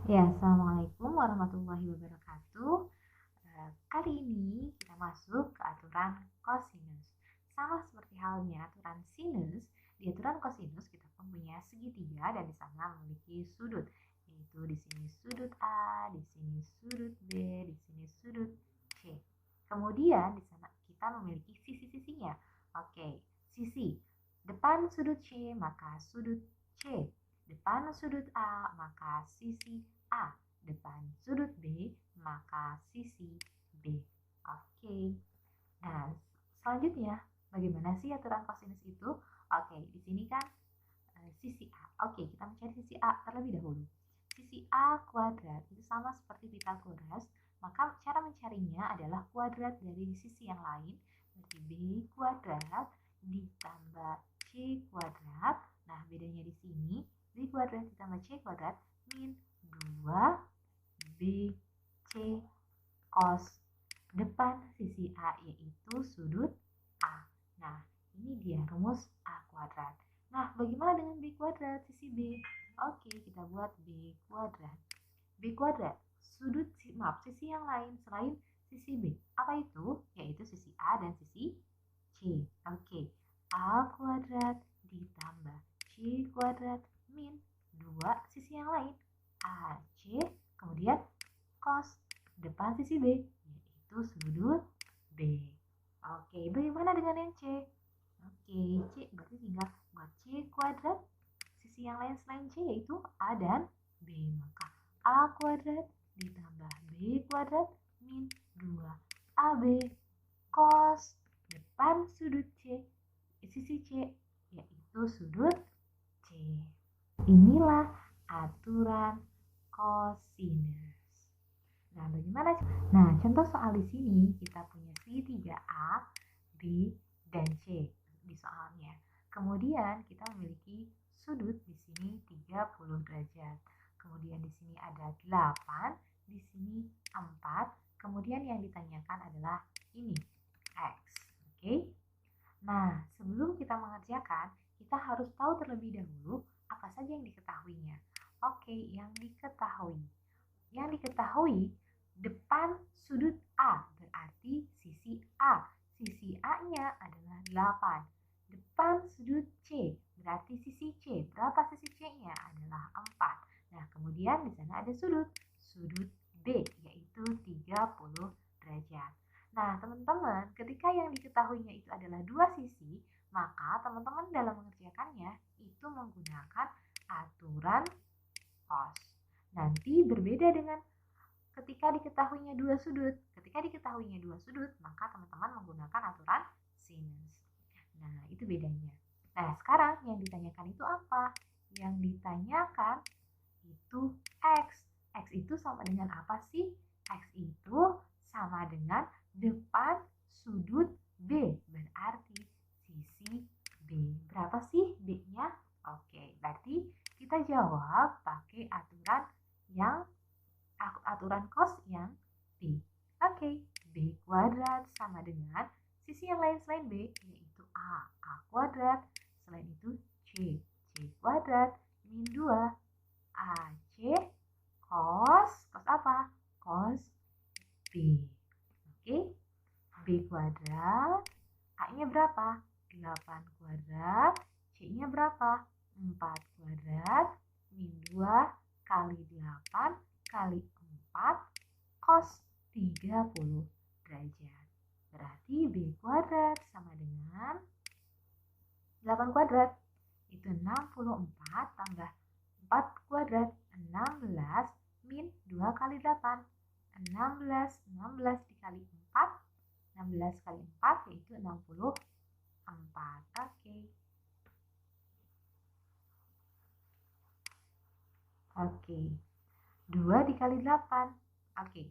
Ya, Assalamualaikum warahmatullahi wabarakatuh. Kali ini kita masuk ke aturan kosinus. Sama seperti halnya aturan sinus, di aturan kosinus kita mempunyai segitiga dan di sana memiliki sudut. Yaitu di sini sudut A, di sini sudut B, di sini sudut C. Kemudian di sana kita memiliki sisi-sisinya. Oke, sisi depan sudut C maka sudut C. Depan sudut A maka sisi A, depan sudut B, maka sisi B. Oke. Nah, selanjutnya bagaimana sih aturan kosinus itu? Oke, di sini kan sisi A. Oke, kita mencari sisi A terlebih dahulu. Sisi A kuadrat itu sama seperti Pitagoras, maka cara mencarinya adalah kuadrat dari sisi yang lain, berarti B kuadrat ditambah C kuadrat. Nah, bedanya di sini B kuadrat ditambah C kuadrat min 2 B C cos depan sisi A yaitu sudut A. Nah, ini dia rumus A kuadrat. Nah, bagaimana dengan B kuadrat sisi B? Oke, kita buat B kuadrat. B kuadrat sudut sisi yang lain selain sisi B. Apa itu? Yaitu sisi A dan sisi C. Oke, A kuadrat ditambah C kuadrat min 2 sisi yang lain AC, kemudian cos depan sisi B yaitu sudut B. Oke, bagaimana dengan yang C? Oke, C berarti tinggal buat C kuadrat sisi yang lain selain C yaitu A dan B, maka A kuadrat ditambah B kuadrat min 2 AB cos depan sudut C sisi C yaitu sudut C. Inilah aturan kosinus. Nah, bagaimana? Nah, contoh soal di sini kita punya segitiga A, B, dan C di soalnya. Kemudian kita memiliki sudut di sini 30 derajat. Kemudian di sini ada 8, di sini 4. Kemudian yang ditanyakan adalah ini, X. Oke? Nah, sebelum kita mengerjakan, kita harus tahu terlebih dahulu apa saja yang diketahuinya. Oke, yang diketahui. Yang diketahui depan sudut A berarti sisi A. Sisi A-nya adalah 8. Depan sudut C berarti sisi C. Berapa sisi C-nya? Adalah 4. Nah, kemudian di sana ada sudut. Sudut B yaitu 30 derajat. Nah, teman-teman, ketika yang diketahuinya itu adalah dua sisi, maka teman-teman dalam mengerjakannya itu menggunakan aturan cos. Nanti berbeda dengan ketika diketahuinya dua sudut. Ketika diketahuinya dua sudut, maka teman-teman menggunakan aturan sinus. Nah, itu bedanya. Nah, sekarang yang ditanyakan itu apa? Yang ditanyakan itu X. X itu sama dengan apa sih? X itu sama dengan depan sudut B. Berarti sisi B. Berapa sih B-nya? Oke, berarti kita jawab pakai aturan cos yang B. Oke, B kuadrat sama dengan sisi yang lain selain B yaitu A. A kuadrat. Selain itu C. C kuadrat min 2 AC cos apa? Cos B. Oke, B kuadrat. A-nya berapa? 8 kuadrat. C-nya berapa? 4 kuadrat min 2 kali 8 kali 4 cos 30 derajat. Berarti B kuadrat sama dengan 8 kuadrat. Itu 64 tambah 4 kuadrat. 16 min 2 kali 8. 16 dikali 4. 16 kali 4 yaitu 64. Oke. Oke. 2 dikali 8. Oke.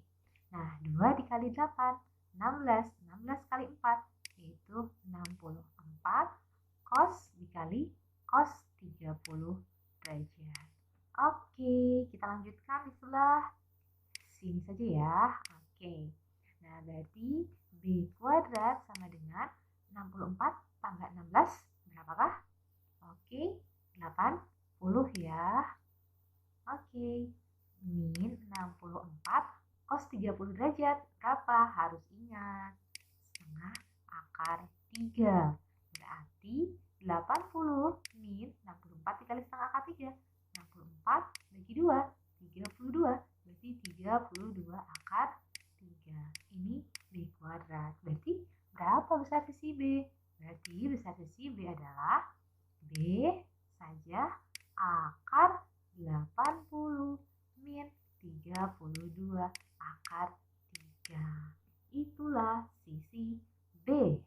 Nah, 2 dikali 8. 16. 16 kali 4 yaitu 64 cos dikali cos 30 derajat. Oke, kita lanjutkan di sebelah sini saja ya. Oke. Nah, berarti B kuadrat sama dengan 64 tambah 16 berapakah? Oke, 80 ya. Oke, min 64 cos 30 derajat. Berapa? Harus ingat. Setengah akar 3. Berarti 80 min 64 dikali setengah akar 3. 64 bagi 2. 32. Berarti 32 akar 3. Ini B kuadrat. Berarti berapa besar sisi B? Berarti besar sisi B adalah B saja akar 80 min 32 akar 3. Itulah sisi B.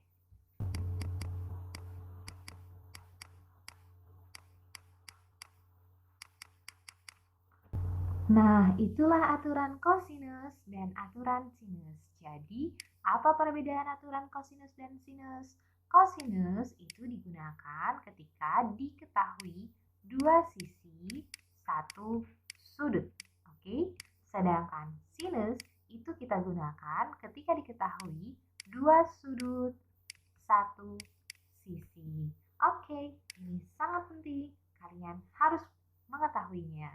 Nah, itulah aturan kosinus dan aturan sinus. Jadi, apa perbedaan aturan kosinus dan sinus? Kosinus itu digunakan ketika diketahui dua sisi, satu sudut. Oke? Sedangkan sinus itu kita gunakan ketika diketahui dua sudut, satu sisi. Oke, ini sangat penting. Kalian harus mengetahuinya.